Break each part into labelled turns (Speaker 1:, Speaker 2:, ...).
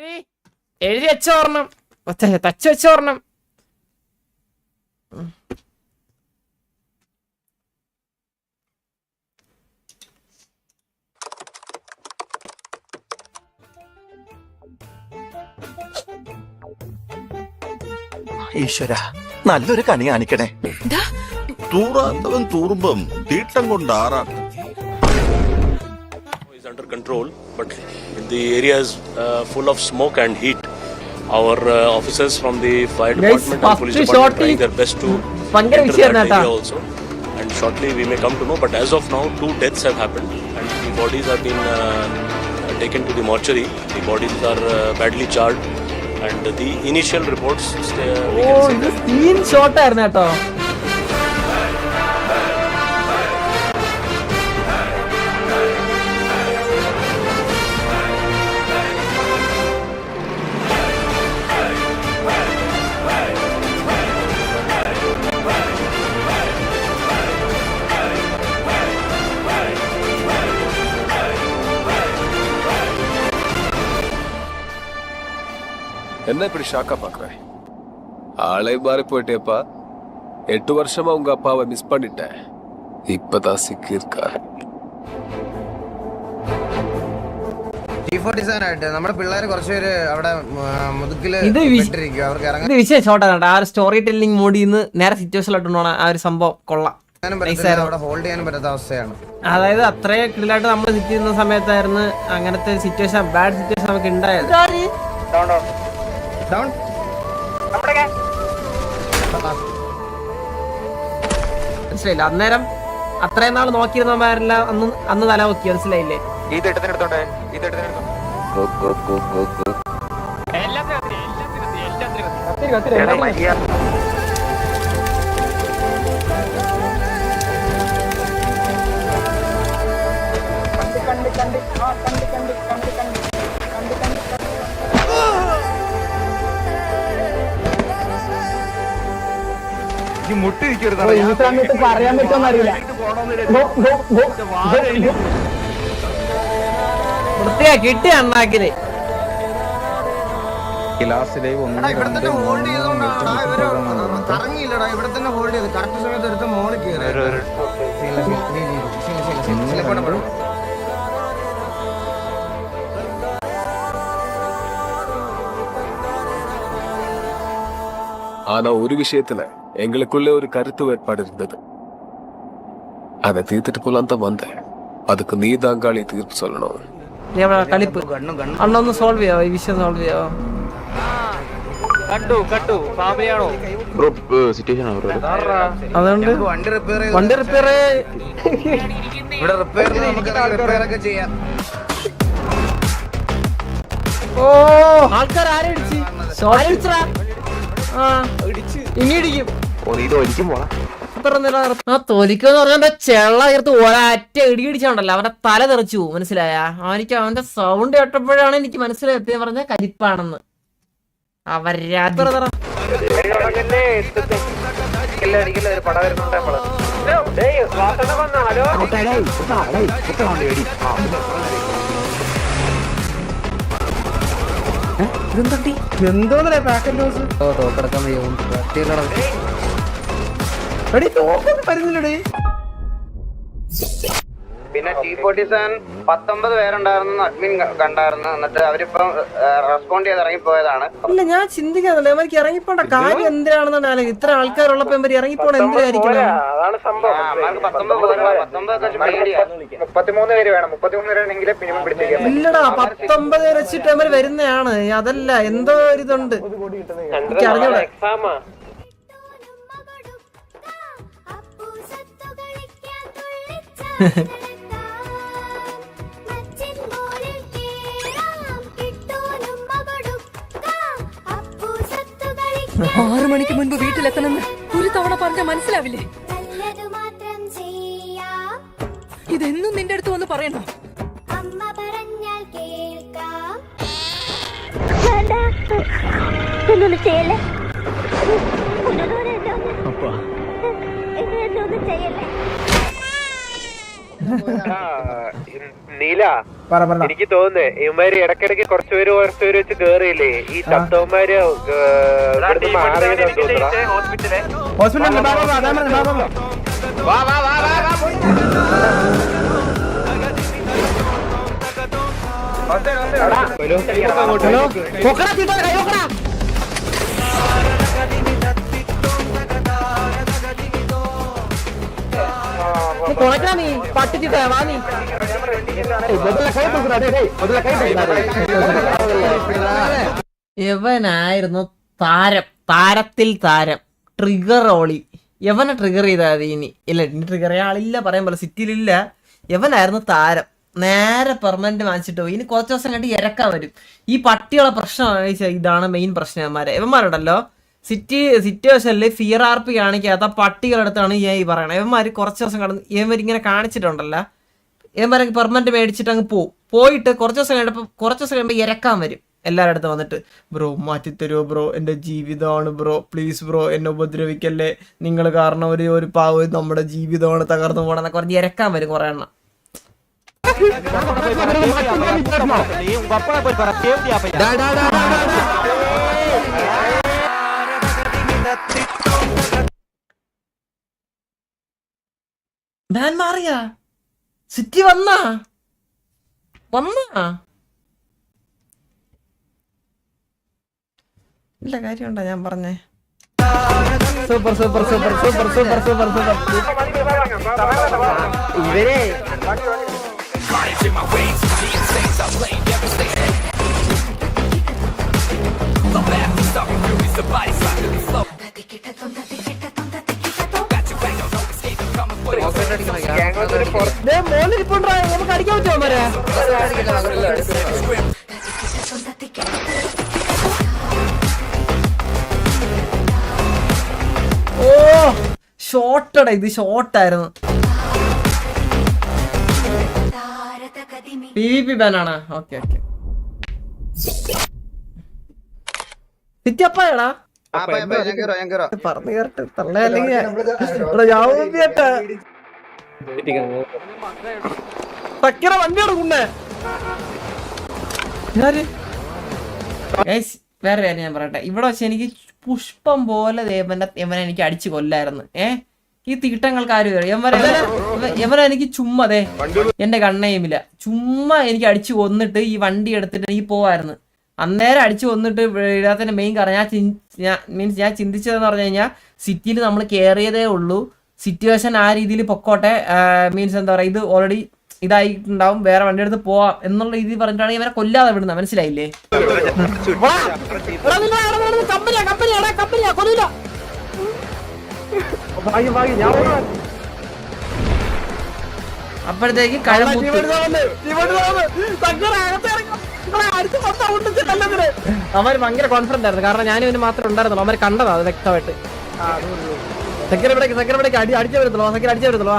Speaker 1: എഴുതി വെച്ചോർണം, തച്ചു വെച്ചോർണം.
Speaker 2: ഈശ്വര, നല്ലൊരു കണി കാണിക്കണേ.
Speaker 3: തൂറാത്തവൻ തൂറുമ്പം തീട്ടം കൊണ്ട് ആറാട്ട്.
Speaker 4: Is under control, but the area is full of smoke and heat. Our officers from the fire department and police department trying their best to enter that area also. And shortly we may come to know. But as of now, 2 deaths have happened, and the bodies have been taken to the mortuary. The bodies are badly charred, and the initial reports we can say that.
Speaker 1: Screen shot ആയിരുന്നു കേട്ടോ.
Speaker 5: என்ன இப்படி ஷாக்கா பாக்குற? ஆளை மாறி போயிட்டேப்பா. 8 வருஷமா உங்க அப்பாவை மிஸ் பண்ணிட்டேன். இப்பதான் சிக்கியிருக்காரு.
Speaker 6: നമ്മുടെ പിള്ളേര് കുറച്ചുപേര് അവിടെ മുതുക്കില്
Speaker 1: ഇത് വിഷയം ഷോട്ടാണ്. ആ ഒരു സ്റ്റോറി ടെല്ലിംഗ് മോഡിൽ നിന്ന് നേരെ സിറ്റുവേഷനിലോട്ട് ആ ഒരു സംഭവം കൊള്ളാം.
Speaker 6: ഹോൾഡ് ചെയ്യാൻ പറ്റാത്ത അവസ്ഥയാണ്.
Speaker 1: അതായത് അത്രയും ക്ലിയറായിട്ട് നമ്മൾ സിറ്റ് ചെയ്യുന്ന സമയത്തായിരുന്നു അങ്ങനത്തെ സിറ്റുവേഷൻ, ബാഡ് സിറ്റുവേഷൻ നമുക്ക് ഉണ്ടായത്. മനസ്സിലായില്ല, അന്നേരം അത്രയും നാൾ നോക്കിയിരുന്നവരെല്ലാം അന്ന് തല നോക്കി. മനസ്സിലായില്ലേ? പറയാൻ പറ്റുമെന്നറിയില്ല. വൃത്തിയാ കിട്ടി അണ്ണാക്കില്.
Speaker 6: കറങ്ങിയില്ലടാ, ഇവിടെ തന്നെ ഹോൾഡ് ചെയ്ത് കറക്റ്റ് സമയത്ത് എടുത്ത് മോളിൽ കയറി.
Speaker 5: ஆனா ஒரு விஷயத்துல எங்களுக்குள்ள ஒரு கருத்து வேறுபாடு இருந்தது. அதை தீர்த்துட்டு போலாம் தான் வந்தேன். அதுக்கு நீ தாங்காளி தீர்ப்பு சொல்லணும்.
Speaker 1: കളിപ്പ് അണ്ണൊന്ന് സോൾവ് ചെയ്യാവോ? ഈ വിഷയം സോൾവ് ചെയ്യാവോ? അതുകൊണ്ട് വണ്ടി റിപ്പയർ
Speaker 6: ഇവിടെ റിപ്പയർ ഒക്കെ ചെയ്യാം.
Speaker 1: ഓ ആൾക്കാർ ആരെ ഇടിച്ച് ഇനി ഇടിക്കും. ആ തൊലിക്കെന്ന് പറഞ്ഞ ചെള്ള ചേർത്ത് ഒരറ്റ ഇടിയിടിച്ചോണ്ടല്ലോ അവന്റെ തല തെറിച്ചു പോകും. മനസ്സിലായ? അവനിക്ക് അവന്റെ സൗണ്ട് കേട്ടപ്പോഴാണ് എനിക്ക് മനസ്സിലായത് പറഞ്ഞ കരിപ്പാണെന്ന്. എന്തോന്നേ പാക്കറ്റ് ന്യൂസ് തോക്കെടുക്കാൻ വരുന്നില്ലടേ.
Speaker 6: പിന്നെ T47 19 പേരുണ്ടായിരുന്നു അഡ്മിൻ കണ്ടായിരുന്നു. എന്നിട്ട് അവരിപ്പം റെസ്പോണ്ട് ചെയ്ത് ഇറങ്ങിപ്പോയതാണ്.
Speaker 1: ഇല്ല, ഞാൻ ചിന്തിക്കാന്നുണ്ട് അവർക്ക് ഇറങ്ങിപ്പോണ്ട കാര്യം എന്തിനാണെന്നാണ്. ഇത്ര ആൾക്കാരുള്ളപ്പോ ഇവര് ഇറങ്ങിപ്പോണ എന്തിനായിരിക്കും?
Speaker 6: 33 പേര് വേണം. 33 പേരാണെങ്കിലും മിനിമം പിടിച്ചേക്കാം.
Speaker 1: ഇല്ലടാ, 19 പേര് വെച്ചിട്ട് അവര് വരുന്നതാണ്. അതല്ല, എന്തോ ഒരിതുണ്ട്. എനിക്ക് അറിഞ്ഞൂടാ.
Speaker 7: ആറു മണിക്ക് മുൻപ് വീട്ടിലെത്തണമെന്ന് ഒരു തവണ പറഞ്ഞാൽ മനസ്സിലാവില്ലേ? ഇതെന്നും നിന്റെ അടുത്ത് വന്ന് പറയണോ?
Speaker 6: നീല എനിക്ക് തോന്നുന്നേ ഇവന്മാര് ഇടക്കിടക്ക് കുറച്ചുപേര് വെച്ച് കേറിയില്ലേ ഈ ചത്തവന്മാര്
Speaker 1: നീ പട്ടിച്ചിട്ടാ വാ നീ യവനായിരുന്നു താരം, താരത്തിൽ താരം, ട്രിഗർ ഓളി. യവനെ ട്രിഗർ ചെയ്താൽ മതി ഇനി. ഇല്ല, ഇനി ട്രിഗർ ചെയ്യാൻ ആളില്ല, പറയാൻ പോലെ സിറ്റിയിലില്ല. യവനായിരുന്നു താരം. നേരെ പെർമനന്റ് വാങ്ങിച്ചിട്ട് പോയി. ഇനി കുറച്ച് ദിവസം കണ്ടി ഇരക്കാൻ വരും. ഈ പട്ടികളെ പ്രശ്നമാണ്. ഇതാണ് മെയിൻ പ്രശ്നം. ഇവന്മാരുണ്ടല്ലോ സിറ്റുവേഷനിൽ ഫിയർ ആർപ്പി കാണിക്കാത്ത പട്ടികളെടുത്താണ് ഞാൻ ഈ പറയണത്. ഇവന്മാര് കുറച്ച് ദിവസം കടന്ന് ഇവന്മാരിങ്ങനെ കാണിച്ചിട്ടുണ്ടല്ലോ, ഇവന്മാരൊക്കെ പെർമനന്റ് മേടിച്ചിട്ട് അങ്ങ് പോയിട്ട് കുറച്ച് ദിവസം കഴിയുമ്പോൾ ഇരക്കാൻ വരും എല്ലാവരുടെ അടുത്ത് വന്നിട്ട്. ബ്രോ മാറ്റിത്തരുമോ ബ്രോ, എൻ്റെ ജീവിതമാണ് ബ്രോ, പ്ലീസ് ബ്രോ എന്നെ ഉപദ്രവിക്കല്ലേ, നിങ്ങൾ കാരണം ഒരു പാവ നമ്മുടെ ജീവിതമാണ് തകർന്നു പോകണമെന്നൊക്കെ പറഞ്ഞ് ഇരക്കാൻ വരും കുറേ എണ്ണം. ബാൻ മാറിയാ? സിറ്റി വന്നാ ഇല്ല കാര്യമുണ്ടോ ഞാൻ പറഞ്ഞേ? Super super super super super super super. ഇവരെ മോനിരിപ്പുണ്ടാ, നമുക്ക് അടിക്കാൻ പറ്റുമോ മരെ? ഓ ഷോട്ടടാ, ഇത് ഷോട്ടായിരുന്നു. PvP ബാനാണ്. Okay okay. സിറ്റി അപ്പായടാ പറഞ്ഞു കേട്ട് തള്ള, അല്ലെങ്കിൽ സക്കീറ വണ്ടി എടുക്കുന്നേ. വേറെ കാര്യം ഞാൻ പറയട്ടെ, ഇവിടെ വെച്ച് എനിക്ക് പുഷ്പം പോലെ യവനെ എനിക്ക് അടിച്ചു കൊല്ലായിരുന്നു. ഈ തീട്ടങ്ങൾക്ക് ആരും യവനെ എനിക്ക് ചുമ്മാ എന്റെ കണ്ണയുമില്ല, ചുമ്മാ എനിക്ക് അടിച്ചു കൊന്നിട്ട് ഈ വണ്ടി എടുത്തിട്ട് എനിക്ക് പോവായിരുന്നു. അന്നേരം അടിച്ചു കൊന്നിട്ട് ഇതിനകത്തിന്റെ മെയിൻ കാരണം ഞാൻ ചിന്തിച്ചതെന്ന് പറഞ്ഞു കഴിഞ്ഞാൽ, സിറ്റിയിൽ നമ്മൾ കയറിയതേ ഉള്ളൂ, സിറ്റുവേഷൻ ആ രീതിയിൽ പൊക്കോട്ടെ, മീൻസ് എന്താ പറയുക, ഇത് ഓൾറെഡി ഇതായിട്ടുണ്ടാവും, വേറെ വണ്ടി എടുത്ത് പോവാം എന്നുള്ള രീതിയിൽ പറഞ്ഞിട്ടാണ് ഇവരെ കൊല്ലാതെ വിടുന്നത്. മനസ്സിലായില്ലേ? അപ്പോഴത്തേക്ക് അവര് ഭയങ്കര കോൺഫിഡന്റ് ആയിരുന്നു, കാരണം ഞാനും ഇവന് മാത്രമേ ഉണ്ടായിരുന്നുള്ളൂ. അവര് കണ്ടതാ അത് വ്യക്തമായിട്ട്. സെക്രട്ടറിക്ക് അടിച്ചു വരത്തുള്ളൂ, സെക്രട്ടറി അടിച്ചു വരത്തുള്ളൂ.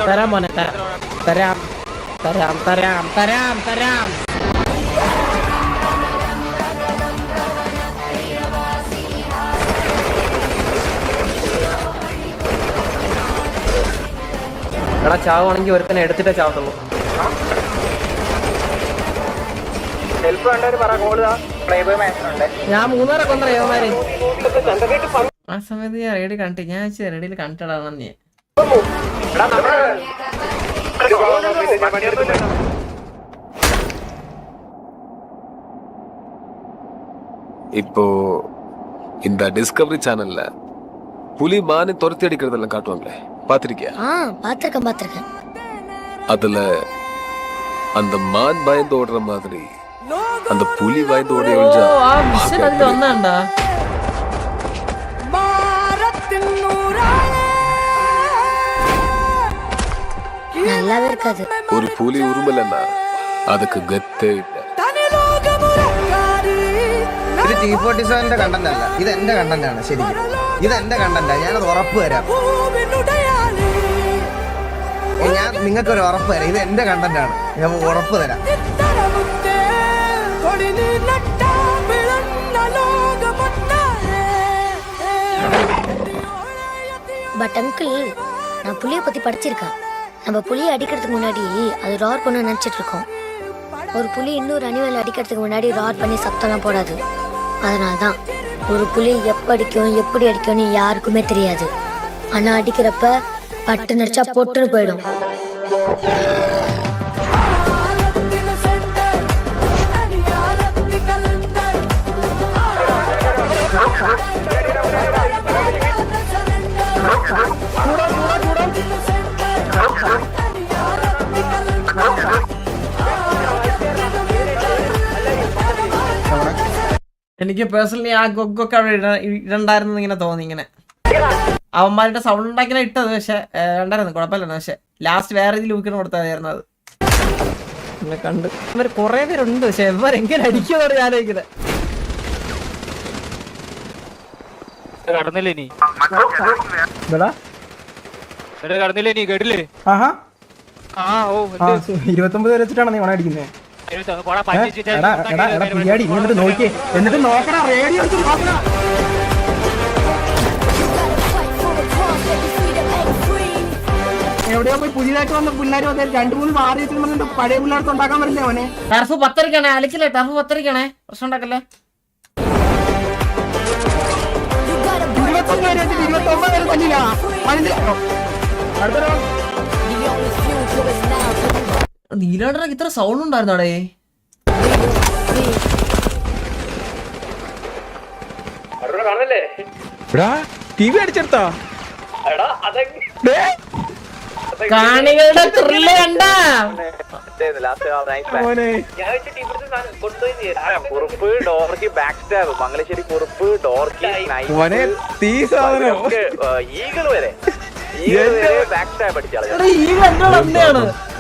Speaker 1: തരാം മോനെ, തരാം തരാം തരാം തരാം തരാം. എടാ ചാവുകയാണെങ്കിൽ ഒരുത്തനെ എടുത്തിട്ടേ ചാവത്തുള്ളൂ. ഞാൻ 3 കൊണ്ട യോമാര് ആ സമയത്ത് ഞാൻ റെഡി കണ്ടിട്ട് ഞാൻ റെഡിയിൽ കണ്ടിടാണ് നീ.
Speaker 5: இப்போ இந்த டிஸ்கவரி சேனல்ல புலி மானை துரத்தி அடிக்கிறதெல்லாம் காட்டுவாங்களே, பாத்திருக்கியா?
Speaker 8: பாத்திருக்கேன்.
Speaker 5: அதுல அந்த மான் பயந்து ஓடுற மாதிரி அந்த புலி பயந்து ஓடி ஒழிஞ்சா
Speaker 1: வந்தாண்டா.
Speaker 8: நல்லாவே இருக்காது.
Speaker 5: ஒரு புலி உருமலன்னா அதுக்கு கத்தே இல்ல.
Speaker 6: ഇത് T47 കണ്ടന്റ് അല്ല, ഇത് എന്റെ കണ്ടന്റ് ആണ്. ശരിക്കും ഇത് എന്റെ കണ്ടന്റ്, ഞാനത് ഉറപ്പ് തരാം. ഞാൻ നിങ്ങൾക്കൊരു ഉറപ്പ് തരാം, ഇത് എന്റെ കണ്ടന്റ് ആണ്, ഞാൻ ഉറപ്പ് തരാം.
Speaker 8: பட் அங்கிள் நான் புலியை பத்தி படிச்சிருக்கேன். நம்ம புலியை அடிக்கிறதுக்கு முன்னாடி அது ரார் பண்ண நினைச்சிட்டு இருக்கோம். ஒரு புலி இன்னொரு அனிமல் அடிக்கிறதுக்கு முன்னாடி ரார் பண்ணி சத்தம்லாம் போடாது. அதனால்தான் ஒரு புலி எப்போ அடிக்கும் எப்படி அடிக்கும்னு யாருக்குமே தெரியாது. ஆனா அடிக்கிறப்ப பட்டு நடிச்சா பொட்டுன்னு போயிடும்.
Speaker 1: എനിക്ക് പേഴ്സണലി ആ ഗൊഗ്ഗൊക്കെ അവിടെ ഇടണ്ടായിരുന്നു ഇങ്ങനെ തോന്നി. ഇങ്ങനെ അവന്മാരുടെ സൗണ്ട് ഉണ്ടാക്കിയാണ് ഇട്ടത്. പക്ഷെ ഉണ്ടായിരുന്നു, കുഴപ്പമില്ല. പക്ഷെ ലാസ്റ്റ് വേറെ രീതിയിൽ ഊക്കിന് കൊടുത്തായിരുന്നു അത്. പിന്നെ കണ്ട് ഇവര് കുറെ പേരുണ്ട്. പക്ഷെ ഇവരെങ്ങനെ അടിക്കുന്നോട് ഞാൻ ആലോചിക്കുന്നത്.
Speaker 9: കടന്നില്ലേ നീ കേട്ടില്ലേ?
Speaker 6: 29 വരെ വെച്ചിട്ടാണ് നീ ഓണം അടിക്കുന്നത്. നോക്കി എന്നിട്ട് നോക്കണ റേഡിയോ എവിടെയോ പോയി പുതിയതായിട്ട് വന്ന പിള്ളേർ വന്ന് 2-3 മാറി വെച്ചിട്ട് പഴയ പിള്ളേർക്ക് ഉണ്ടാക്കാൻ പറ്റില്ല അവനെ.
Speaker 1: ടർഫ് 10 അലക്കില്ലേ? ടർഫ് 10 പ്രശ്നം ഉണ്ടാക്കല്ലേ?
Speaker 6: 29 വരെ വെച്ചിട്ട് 29 വരെ തന്നില്ല. അടുത്ത
Speaker 1: നീലാണ്ടനൊക്കെ ഇത്ര സൗണ്ട് ഉണ്ടായിരുന്നോടേ?
Speaker 6: ടിവി അടിച്ചെടുത്താ
Speaker 1: കാണികളുടെ ത്രില്ല് കണ്ട
Speaker 6: കുറുപ്പ് ഡോർക്കി ബാക്ക് സ്റ്റാബ് മംഗലശ്ശേരി കുറുപ്പ് ഡോർക്കി തീ സാധനം ഈഗിൾ വരെ ബാക്ക് സ്റ്റാബ് അടിച്ചാൽ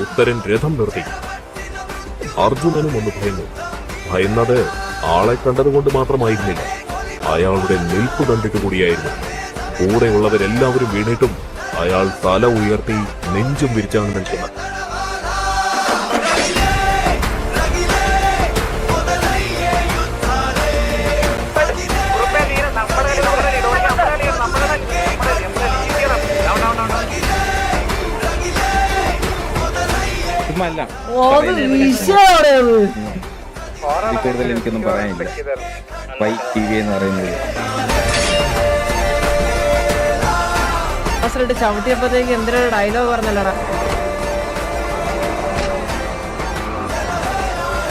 Speaker 3: ഉത്തരൻ രഥം നിർത്തി. അർജുനനും ഒന്ന് ഭയന്നു. ഭയന്നത് ആളെ കണ്ടതുകൊണ്ട് മാത്രമായിരുന്നില്ല, അയാളുടെ നിൽപ്പ് കണ്ടിട്ട് കൂടിയായിരുന്നു. കൂടെയുള്ളവരെല്ലാവരും വീണിട്ടും അയാൾ തല ഉയർത്തി നെഞ്ചും വിരിച്ചാണ് നിൽക്കുന്നത്.
Speaker 6: കൂടുതൽ എനിക്കൊന്നും പറയാനില്ല. വൈറ്റ് ടിവി എന്ന് പറയുന്നത്
Speaker 1: ചവിട്ടിയപ്പോഴത്തേക്ക് എന്തിനൊരു ഡയലോഗ് പറഞ്ഞല്ലോടാ.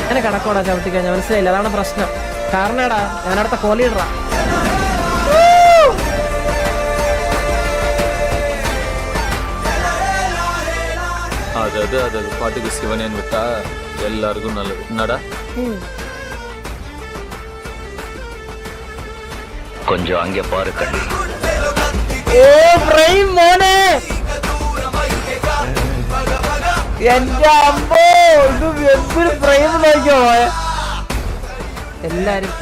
Speaker 1: അങ്ങനെ കണക്കോടാ ചവിട്ടിക്കഴിഞ്ഞാൽ മനസ്സിലായില്ല. അതാണ് പ്രശ്നം. കാരണം എടാ ഞാനടുത്ത കോലിയിടറാ.
Speaker 5: அது பாட்டுக்கு சிவனேன்னு விட்டா எல்லாருக்கும் நல்லது. என்னடா
Speaker 2: கொஞ்சம் அங்கே பாரு கண்ணு.
Speaker 1: ഓ ഫ്രെയിം മോനെ, എന്റെ അമ്മോ, ഇത് എന്തൊരു ഫ്രെയിം നോക്കിയോ. എല്ലാരും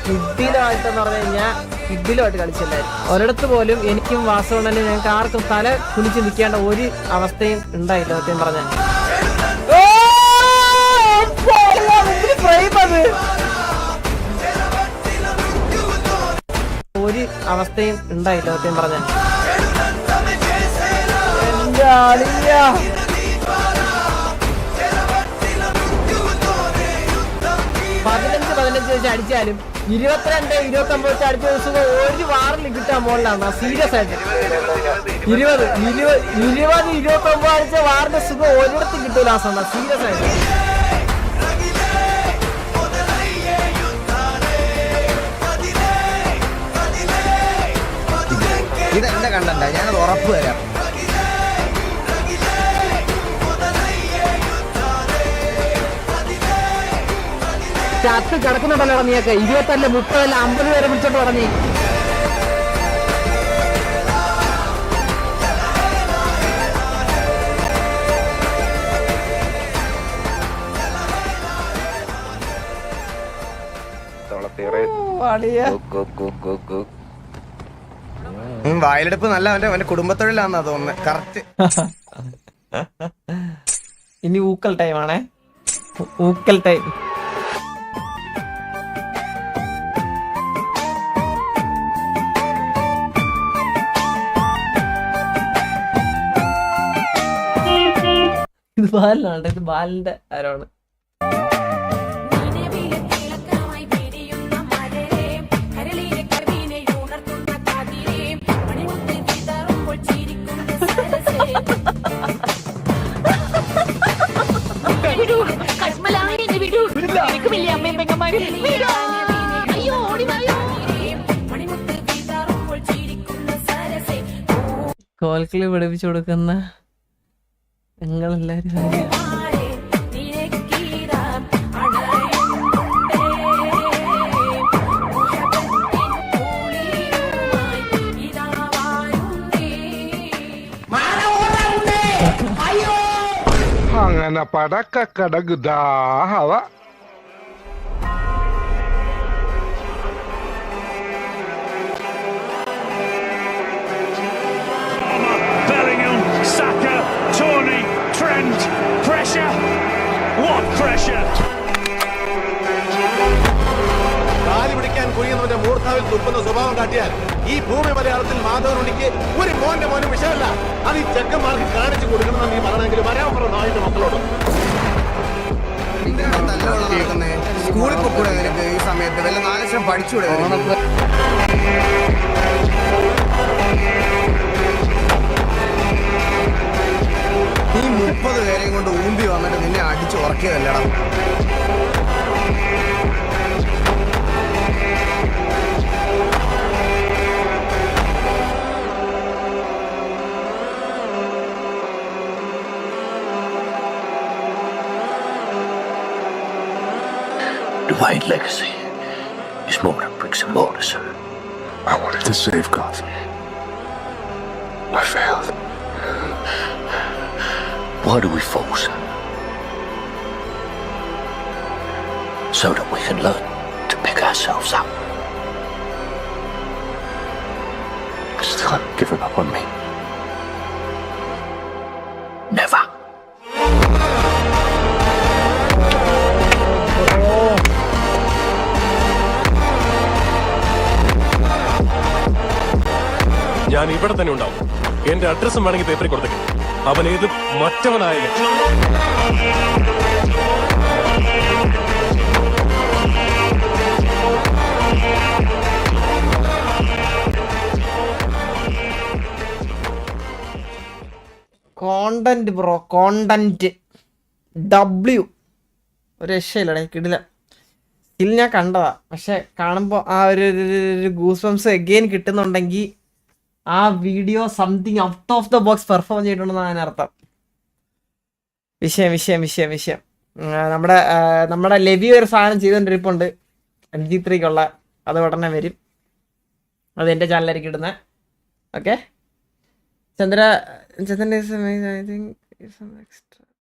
Speaker 1: കിഡിലുമായിട്ടെന്ന് പറഞ്ഞു കഴിഞ്ഞാൽ കിഡിലുമായിട്ട് കളിച്ചെല്ലാരും. ഒരിടത്ത് പോലും എനിക്കും വാസവണ്ണനും ഞങ്ങൾക്ക് ആർക്കും തല കുനിച്ച് നിൽക്കേണ്ട ഒരു അവസ്ഥയും ഉണ്ടായില്ല സത്യം പറഞ്ഞാൽ. ഒരു അവസ്ഥയും ഉണ്ടായില്ല സത്യം പറഞ്ഞാൽ. 15 വെച്ച് അടിച്ചാലും 22-29 വെച്ച് അടിച്ച ദിവസം ഒരു വാറിൽ കിട്ടാൻ മുകളിലാണ്. സീരിയസ് ആയിട്ട് 20-29 അടിച്ച വാറിന്റെ സുഖം ഒരിടത്തും കിട്ടൂല. ആ സമയം സീരിയസ് ആയിട്ട്.
Speaker 6: ഇതെന്റെ കണ്ടന്റാ, ഞാനത് ഉറപ്പ് തരാം. ചത്ത് കിടക്കുന്നുണ്ടല്ലോ നീയൊക്കെ. 20, 30, 50 വരെ പിടിച്ചോട്ട് പറഞ്ഞു. വായിലെടുപ്പ് നല്ല അവന്റെ കുടുംബത്തൊഴിലാന്നാ തോന്നുന്നത്. കറക്റ്റ്.
Speaker 1: ഇനി ഊക്കൽ ടൈം ആണേ. ഊക്കൽ ടൈം. ഇത് ബാലനാണ്, ഇത് ബാലന്റെ ആരാണ്? കോൽക്കളി പഠിപ്പിച്ചു കൊടുക്കുന്ന നിങ്ങളെല്ലാരും
Speaker 10: അങ്ങനെ പടക്ക കടകുദാഹവ
Speaker 11: Bellingham, Saka, Tony, Trent, pressure. What pressure?
Speaker 10: കാലി പിടിക്കാൻ കുഴിയുന്നവന്റെ മൂർധാവിൽ തുപ്പുന്ന സ്വഭാവം കാട്ടിയാൽ ഈ ഭൂമി മലയാളത്തിൽ മാധവനുണിക്ക് ഒരു മോനും വിഷയമല്ല. അത് ഈ ചെക്കന്മാർക്ക് കാണിച്ചു കൊടുക്കണമെന്ന് നീ പറയണമെങ്കിൽ വരാൻ പറ നായിന്റെ മക്കളോട്. സ്കൂളിൽ പോകൂടെ നിനക്ക് ഈ സമയത്ത് വല്ല 4 ലക്ഷം പഠിച്ചുകൂടെ? നീ 30 പേരെയും കൊണ്ട് ഊമ്പി വന്നിട്ട് നിന്നെ അടിച്ചു ഉറക്കിയതല്ലടാ.
Speaker 2: The Wayne legacy is more than bricks and mortar, sir.
Speaker 3: I wanted to save Gotham. I failed.
Speaker 2: Why do we fall, sir? So that we can learn to pick ourselves up.
Speaker 3: I still haven't given up on me.
Speaker 2: Never.
Speaker 4: ഞാൻ ഇവിടെ തന്നെ ഉണ്ടാവും. എന്റെ അഡ്രസ്സും വേണമെങ്കിൽ പേപ്പറിൽ കൊടുത്തേക്ക്. അവൻ ഏത് മറ്റവനായാലും.
Speaker 1: കോണ്ടന്റ് ബ്രോ, കോണ്ടന്റ് W ഒരു രക്ഷയില്ലടേ, കിടില. സ്റ്റിൽ ഞാൻ കണ്ടതാ, പക്ഷെ കാണുമ്പോൾ ആ ഒരു ഗൂസ് എഗെയിൻ കിട്ടുന്നുണ്ടെങ്കിൽ ആ video something out of the box perform ചെയ്തിട്ടുണ്ടെന്നാണ് അതിനർത്ഥം. വിഷയം നമ്മുടെ ലെവി ഒരു സാധനം ചെയ്തുകൊണ്ടിരിപ്പുണ്ട് MG3ക്കുള്ള, അത് ഉടനെ വരും. അത് എൻ്റെ ചാനലിലേക്ക് ഇടുന്നത്. ഓക്കെ, ചന്ദ്രൻ